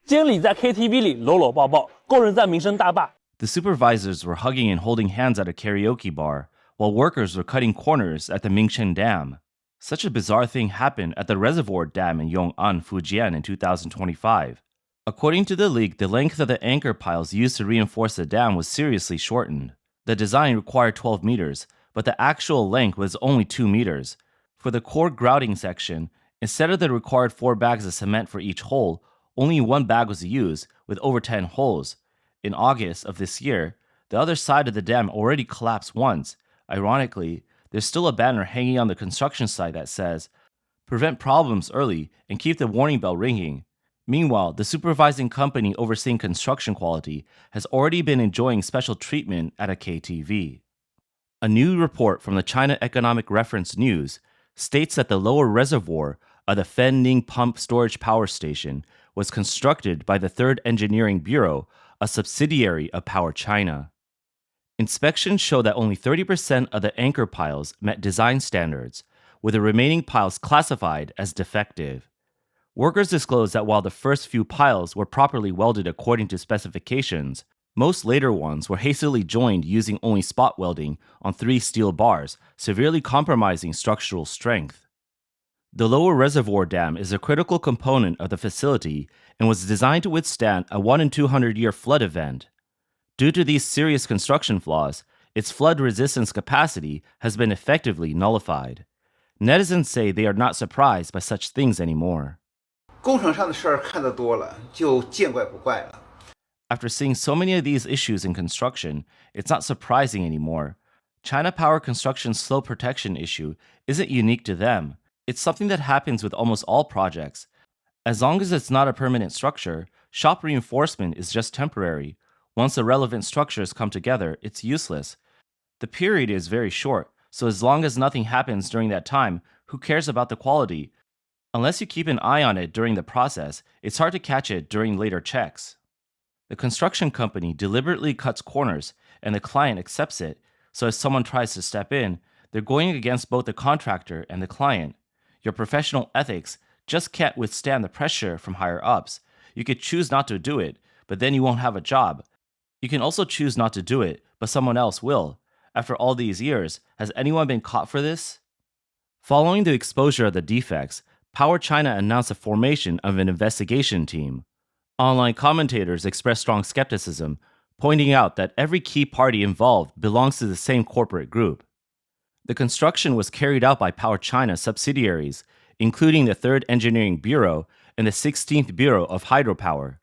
监理在 KTV 里搂搂抱抱，工人在民生大坝。The supervisors were hugging and holding hands at a karaoke bar, while workers were cutting corners at the Minsheng Dam. Such a bizarre thing happened at the reservoir dam in Yong'an, Fujian in 2025. According to the league, the length of the anchor piles used to reinforce the dam was seriously shortened. The design required 12 meters, but the actual length was only 2 meters. For the core grouting section, instead of the required 4 bags of cement for each hole, only 1 bag was used, with over 10 holes. In August of this year, the other side of the dam already collapsed once. Ironically, there's still a banner hanging on the construction site that says, "Prevent problems early and keep the warning bell ringing." Meanwhile, the supervising company overseeing construction quality has already been enjoying special treatment at a KTV. A new report from the China Economic Reference News states that the lower reservoir of the Fenning Pump Storage Power Station was constructed by the Third Engineering Bureau, a subsidiary of Power China. Inspections show that only 30% of the anchor piles met design standards, with the remaining piles classified as defective. Workers disclosed that while the first few piles were properly welded according to specifications, most later ones were hastily joined using only spot welding on 3 steel bars, severely compromising structural strength. The lower reservoir dam is a critical component of the facility and was designed to withstand a 1 in 200-year flood event. Due to these serious construction flaws, its flood resistance capacity has been effectively nullified. Netizens say they are not surprised by such things anymore. 工程上的事儿看得多了，就见怪不怪了。 After seeing so many of these issues in construction, it's not surprising anymore. China Power Construction's slow protection issue isn't unique to them. It's something that happens with almost all projects. As long as it's not a permanent structure, shop reinforcement is just temporary. Once the relevant structures come together, it's useless. The period is very short, so as long as nothing happens during that time, who cares about the quality? Unless you keep an eye on it during the process, it's hard to catch it during later checks. The construction company deliberately cuts corners, and the client accepts it, so if someone tries to step in, they're going against both the contractor and the client. Your professional ethics just can't withstand the pressure from higher ups. You could choose not to do it, but then you won't have a job. You can also choose not to do it, but someone else will. After all these years, has anyone been caught for this? Following the exposure of the defects, Power China announced the formation of an investigation team. Online commentators expressed strong skepticism, pointing out that every key party involved belongs to the same corporate group. The construction was carried out by Power China subsidiaries, including the 3rd Engineering Bureau and the 16th Bureau of Hydropower.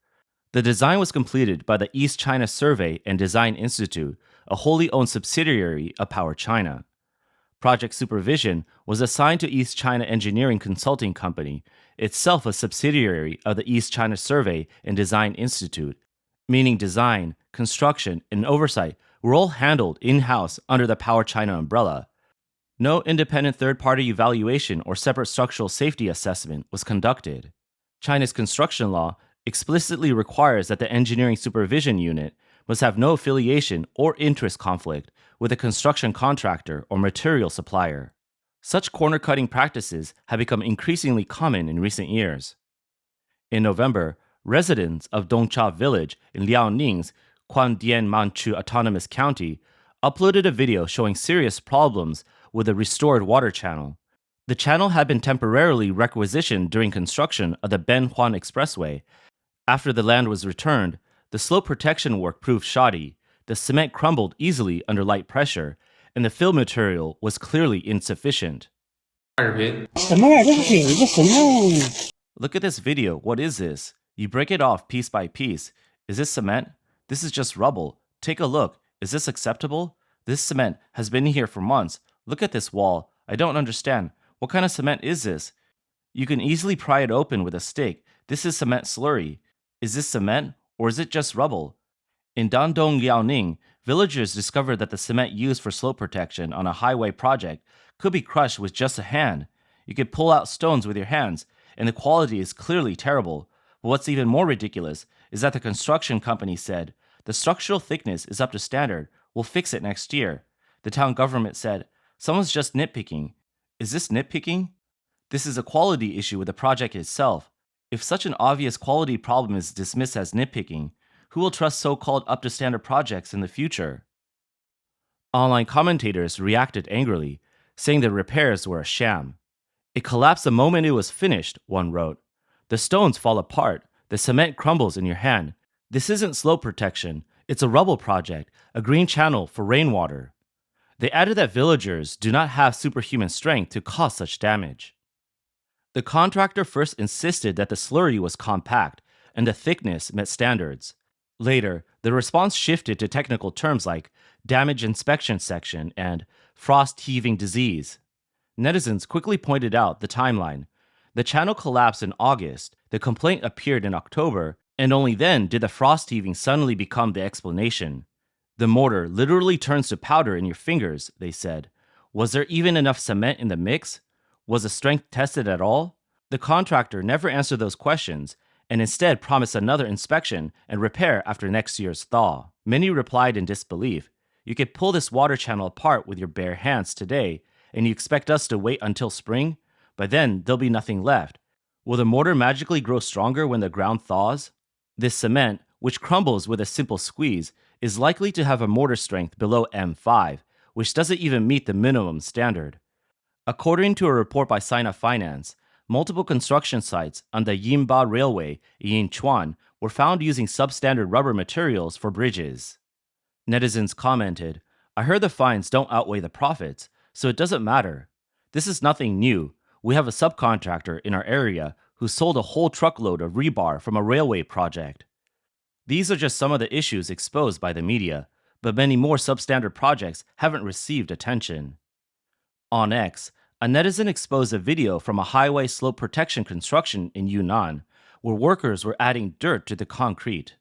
The design was completed by the East China Survey and Design Institute, a wholly owned subsidiary of Power China. Project supervision was assigned to East China Engineering Consulting Company, itself a subsidiary of the East China Survey and Design Institute, meaning design, construction, and oversight were all handled in-house under the Power China umbrella. No independent third-party evaluation or separate structural safety assessment was conducted. China's construction law explicitly requires that the engineering supervision unit must have no affiliation or interest conflict with a construction contractor or material supplier. Such corner-cutting practices have become increasingly common in recent years. In November, residents of Dongcha Village in Liaoning's Quandian Manchu Autonomous County uploaded a video showing serious problems with a restored water channel. The channel had been temporarily requisitioned during construction of the Ben-Huan Expressway. After the land was returned, the slope protection work proved shoddy, the cement crumbled easily under light pressure, and the fill material was clearly insufficient. Look at this video, what is this? You break it off piece by piece. Is this cement? This is just rubble. Take a look. Is this acceptable? This cement has been here for months. Look at this wall. I don't understand. What kind of cement is this? You can easily pry it open with a stick. This is cement slurry. Is this cement, or is it just rubble? In Dandong, Liaoning, villagers discovered that the cement used for slope protection on a highway project could be crushed with just a hand. You could pull out stones with your hands, and the quality is clearly terrible. But what's even more ridiculous is that the construction company said, the structural thickness is up to standard, we'll fix it next year. The town government said, someone's just nitpicking. Is this nitpicking? This is a quality issue with the project itself. If such an obvious quality problem is dismissed as nitpicking, who will trust so-called up-to-standard projects in the future? Online commentators reacted angrily, saying the repairs were a sham. It collapsed the moment it was finished, one wrote. The stones fall apart, the cement crumbles in your hand. This isn't slope protection, it's a rubble project, a green channel for rainwater. They added that villagers do not have superhuman strength to cause such damage. The contractor first insisted that the slurry was compact and the thickness met standards. Later, the response shifted to technical terms like damage inspection section and frost heaving disease. Netizens quickly pointed out the timeline. The channel collapsed in August, the complaint appeared in October, and only then did the frost heaving suddenly become the explanation. The mortar literally turns to powder in your fingers, they said. Was there even enough cement in the mix? Was the strength tested at all? The contractor never answered those questions, and instead promised another inspection and repair after next year's thaw. Many replied in disbelief. You could pull this water channel apart with your bare hands today, and you expect us to wait until spring? By then, there'll be nothing left. Will the mortar magically grow stronger when the ground thaws? This cement, which crumbles with a simple squeeze, is likely to have a mortar strength below M5, which doesn't even meet the minimum standard. According to a report by Sina Finance, multiple construction sites on the Yinba Railway in Yinchuan were found using substandard rubber materials for bridges. Netizens commented, I heard the fines don't outweigh the profits, so it doesn't matter. This is nothing new. We have a subcontractor in our area who sold a whole truckload of rebar from a railway project. These are just some of the issues exposed by the media, but many more substandard projects haven't received attention. On X, a netizen exposed a video from a highway slope protection construction in Yong'an, where workers were adding dirt to the concrete.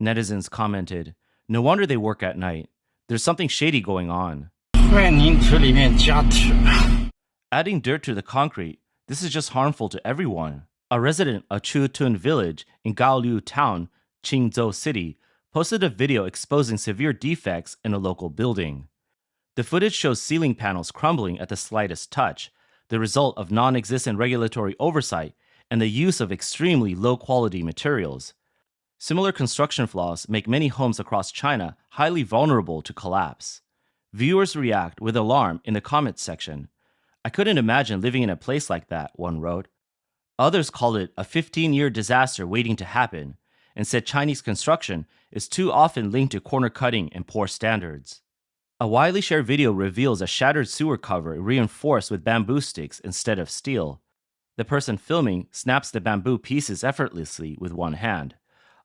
Netizens commented, no wonder they work at night. There's something shady going on. Adding dirt to the concrete, this is just harmful to everyone. A resident of Chutun village in Gaoliu town, Qingzhou City, posted a video exposing severe defects in a local building. The footage shows ceiling panels crumbling at the slightest touch, the result of non-existent regulatory oversight and the use of extremely low-quality materials. Similar construction flaws make many homes across China highly vulnerable to collapse. Viewers react with alarm in the comments section. I couldn't imagine living in a place like that, one wrote. Others called it a 15-year disaster waiting to happen, and said Chinese construction is too often linked to corner cutting and poor standards. A widely shared video reveals a shattered sewer cover reinforced with bamboo sticks instead of steel. The person filming snaps the bamboo pieces effortlessly with one hand.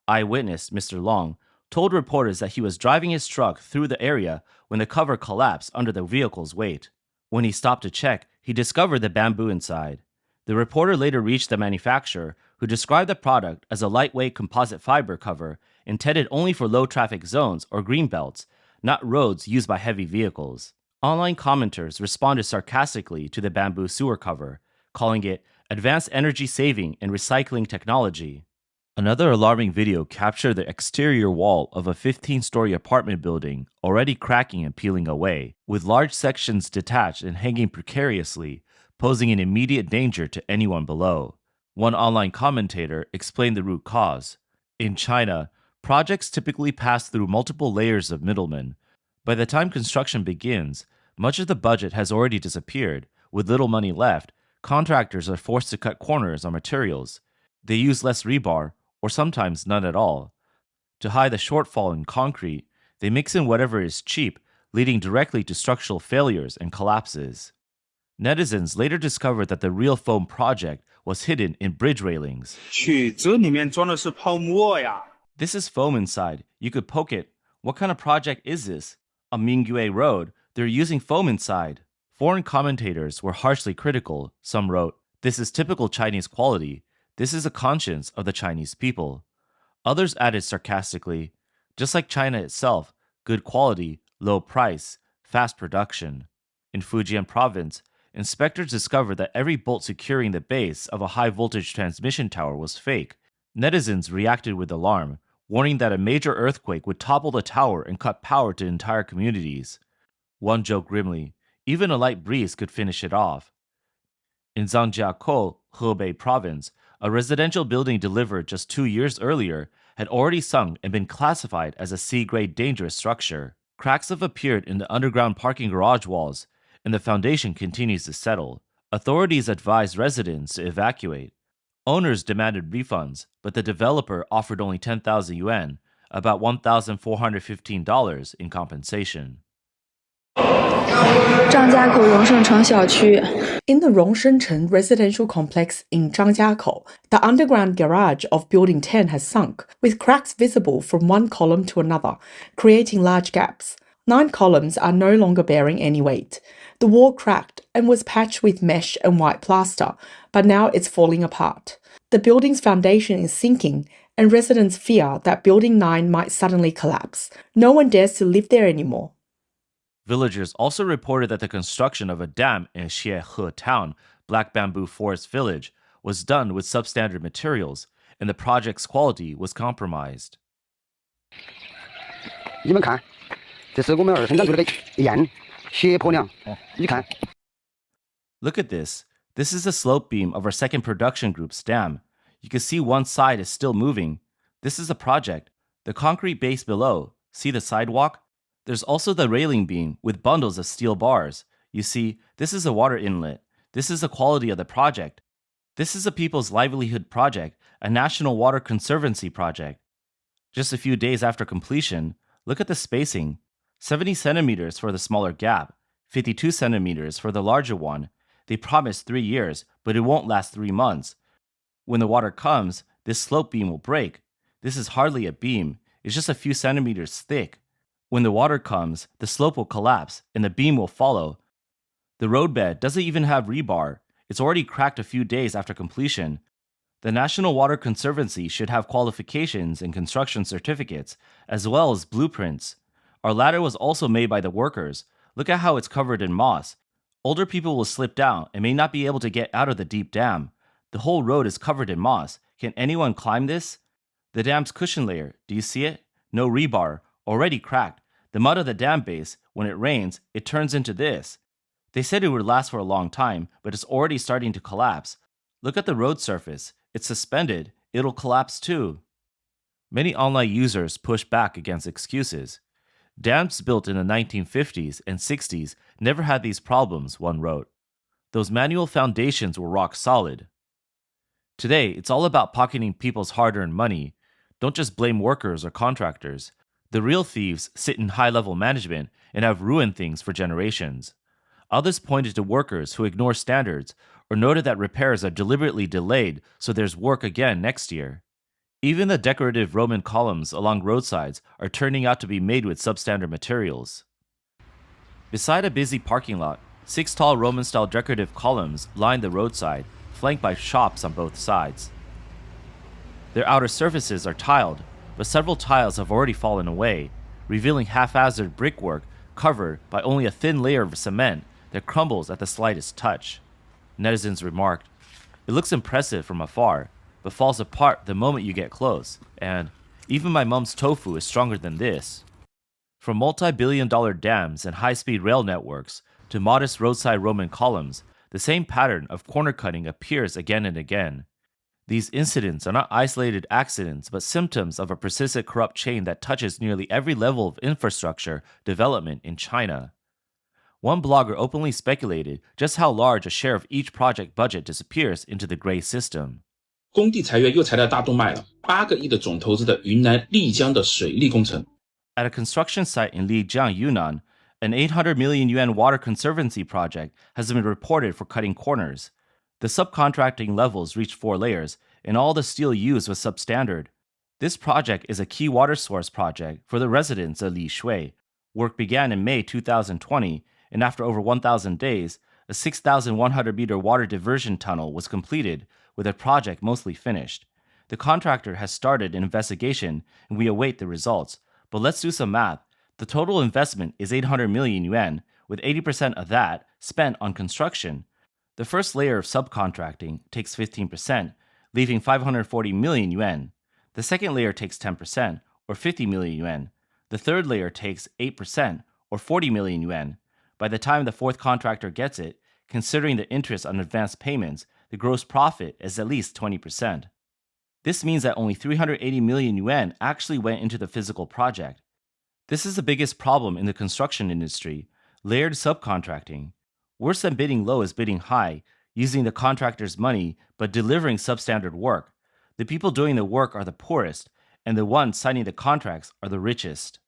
Eyewitness Mr. Long told reporters that he was driving his truck through the area when the cover collapsed under the vehicle's weight. When he stopped to check, he discovered the bamboo inside. The reporter later reached the manufacturer, who described the product as a lightweight composite fiber cover intended only for low-traffic zones or green belts, not roads used by heavy vehicles. Online commenters responded sarcastically to the bamboo sewer cover, calling it advanced energy saving and recycling technology. Another alarming video captured the exterior wall of a 15-story apartment building already cracking and peeling away, with large sections detached and hanging precariously, posing an immediate danger to anyone below. One online commentator explained the root cause. In China, projects typically pass through multiple layers of middlemen. By the time construction begins, much of the budget has already disappeared. With little money left, contractors are forced to cut corners on materials. They use less rebar, or sometimes none at all. To hide the shortfall in concrete, they mix in whatever is cheap, leading directly to structural failures and collapses. Netizens later discovered that the real foam project was hidden in bridge railings. 这里面装的是泡沫呀。 This is foam inside. You could poke it. What kind of project is this? On Mingyue Road, they're using foam inside. Foreign commentators were harshly critical. Some wrote, this is typical Chinese quality. This is the conscience of the Chinese people. Others added sarcastically, just like China itself, good quality, low price, fast production. In Fujian province, inspectors discovered that every bolt securing the base of a high-voltage transmission tower was fake. Netizens reacted with alarm, warning that a major earthquake would topple the tower and cut power to entire communities. One joked grimly, even a light breeze could finish it off. In Zhangjiakou, Hebei province, a residential building delivered just 2 years earlier, had already sunk and been classified as a C-grade dangerous structure. Cracks have appeared in the underground parking garage walls, and the foundation continues to settle. Authorities advised residents to evacuate. Owners demanded refunds, but the developer offered only 10,000 yuan, about $1,415 in compensation. In the Rongshengcheng residential complex in Zhangjiakou, the underground garage of Building 10 has sunk, with cracks visible from one column to another, creating large gaps. 9 columns are no longer bearing any weight. The wall cracked and was patched with mesh and white plaster, but now it's falling apart. The building's foundation is sinking, and residents fear that Building 9 might suddenly collapse. No one dares to live there anymore. Villagers also reported that the construction of a dam in Xiehe town, Black Bamboo Forest Village, was done with substandard materials, and the project's quality was compromised. 你们看，这是我们二生产出来的堰，斜坡梁。你看。Look at this. This is the slope beam of our second production group's dam. You can see one side is still moving. This is a project. The concrete base below, see the sidewalk? There's also the railing beam with bundles of steel bars. You see, this is a water inlet. This is the quality of the project. This is a people's livelihood project, a national water conservancy project. Just a few days after completion, look at the spacing. 70 centimeters for the smaller gap, 52 centimeters for the larger one. They promised 3 years, but it won't last 3 months. When the water comes, this slope beam will break. This is hardly a beam. It's just a few centimeters thick. When the water comes, the slope will collapse and the beam will follow. The roadbed doesn't even have rebar. It's already cracked a few days after completion. The National Water Conservancy should have qualifications and construction certificates, as well as blueprints. Our ladder was also made by the workers. Look at how it's covered in moss. Older people will slip down and may not be able to get out of the deep dam. The whole road is covered in moss. Can anyone climb this? The dam's cushion layer, do you see it? No rebar, already cracked. The mud of the dam base, when it rains, it turns into this. They said it would last for a long time, but it's already starting to collapse. Look at the road surface. It's suspended. It'll collapse too. Many online users push back against excuses. Dams built in the 1950s and 60s never had these problems, one wrote. Those manual foundations were rock solid. Today, it's all about pocketing people's hard-earned money. Don't just blame workers or contractors. The real thieves sit in high-level management and have ruined things for generations. Others pointed to workers who ignore standards or noted that repairs are deliberately delayed so there's work again next year. Even the decorative Roman columns along roadsides are turning out to be made with substandard materials. Beside a busy parking lot, 6 tall Roman-style decorative columns line the roadside, flanked by shops on both sides. Their outer surfaces are tiled, but several tiles have already fallen away, revealing haphazard brickwork covered by only a thin layer of cement that crumbles at the slightest touch. Netizens remarked, "It looks impressive from afar, but falls apart the moment you get close, and even my mom's tofu is stronger than this." From multi-billion-dollar dams and high-speed rail networks to modest roadside Roman columns, the same pattern of corner cutting appears again and again. These incidents are not isolated accidents, but symptoms of a persistent corrupt chain that touches nearly every level of infrastructure development in China. One blogger openly speculated just how large a share of each project budget disappears into the gray system. 工地裁员又裁掉大动脉了，8个亿的总投资的云南丽江的水利工程。 At a construction site in Lijiang, Yunnan, an 800 million yuan water conservancy project has been reported for cutting corners. The subcontracting levels reached 4 layers, and all the steel used was substandard. This project is a key water source project for the residents of Li Shui. Work began in May 2020, and after over 1,000 days, a 6,100-meter water diversion tunnel was completed, with the project mostly finished. The contractor has started an investigation, and we await the results. But let's do some math. The total investment is 800 million yuan, with 80% of that spent on construction. The first layer of subcontracting takes 15%, leaving 540 million yuan. The second layer takes 10%, or 50 million yuan. The third layer takes 8%, or 40 million yuan. By the time the fourth contractor gets it, considering the interest on advance payments, the gross profit is at least 20%. This means that only 380 million yuan actually went into the physical project. This is the biggest problem in the construction industry, layered subcontracting. Worse than bidding low is bidding high, using the contractor's money but delivering substandard work. The people doing the work are the poorest, and the ones signing the contracts are the richest.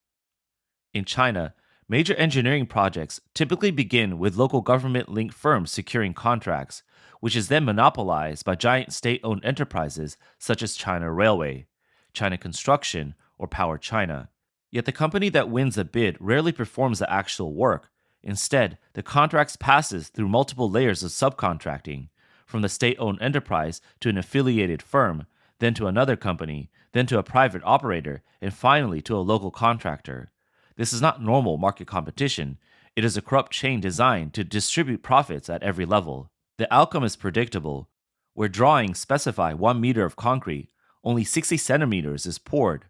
In China, major engineering projects typically begin with local government-linked firms securing contracts, which is then monopolized by giant state-owned enterprises such as China Railway, China Construction, or Power China. Yet the company that wins the bid rarely performs the actual work. Instead, the contract passes through multiple layers of subcontracting, from the state-owned enterprise to an affiliated firm, then to another company, then to a private operator, and finally to a local contractor. This is not normal market competition. It is a corrupt chain designed to distribute profits at every level. The outcome is predictable. Where drawings specify 1 meter of concrete, only 60 centimeters is poured.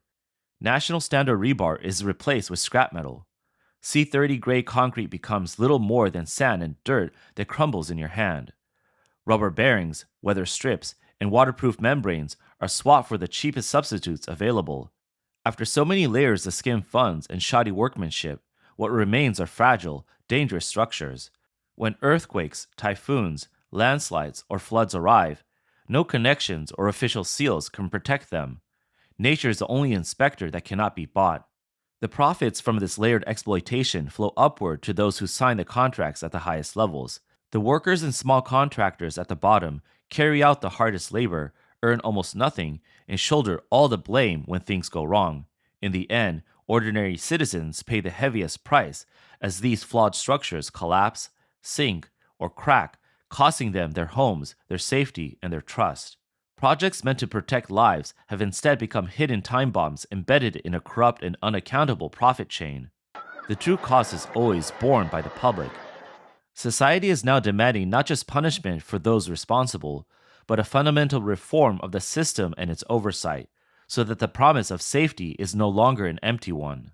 National standard rebar is replaced with scrap metal. C30 grade concrete becomes little more than sand and dirt that crumbles in your hand. Rubber bearings, weather strips, and waterproof membranes are swapped for the cheapest substitutes available. After so many layers of skim funds and shoddy workmanship, what remains are fragile, dangerous structures. When earthquakes, typhoons, landslides, or floods arrive, no connections or official seals can protect them. Nature is the only inspector that cannot be bought. The profits from this layered exploitation flow upward to those who sign the contracts at the highest levels. The workers and small contractors at the bottom carry out the hardest labor, earn almost nothing, and shoulder all the blame when things go wrong. In the end, ordinary citizens pay the heaviest price as these flawed structures collapse, sink, or crack, costing them their homes, their safety, and their trust. Projects meant to protect lives have instead become hidden time bombs embedded in a corrupt and unaccountable profit chain. The true cost is always borne by the public. Society is now demanding not just punishment for those responsible, but a fundamental reform of the system and its oversight, so that the promise of safety is no longer an empty one.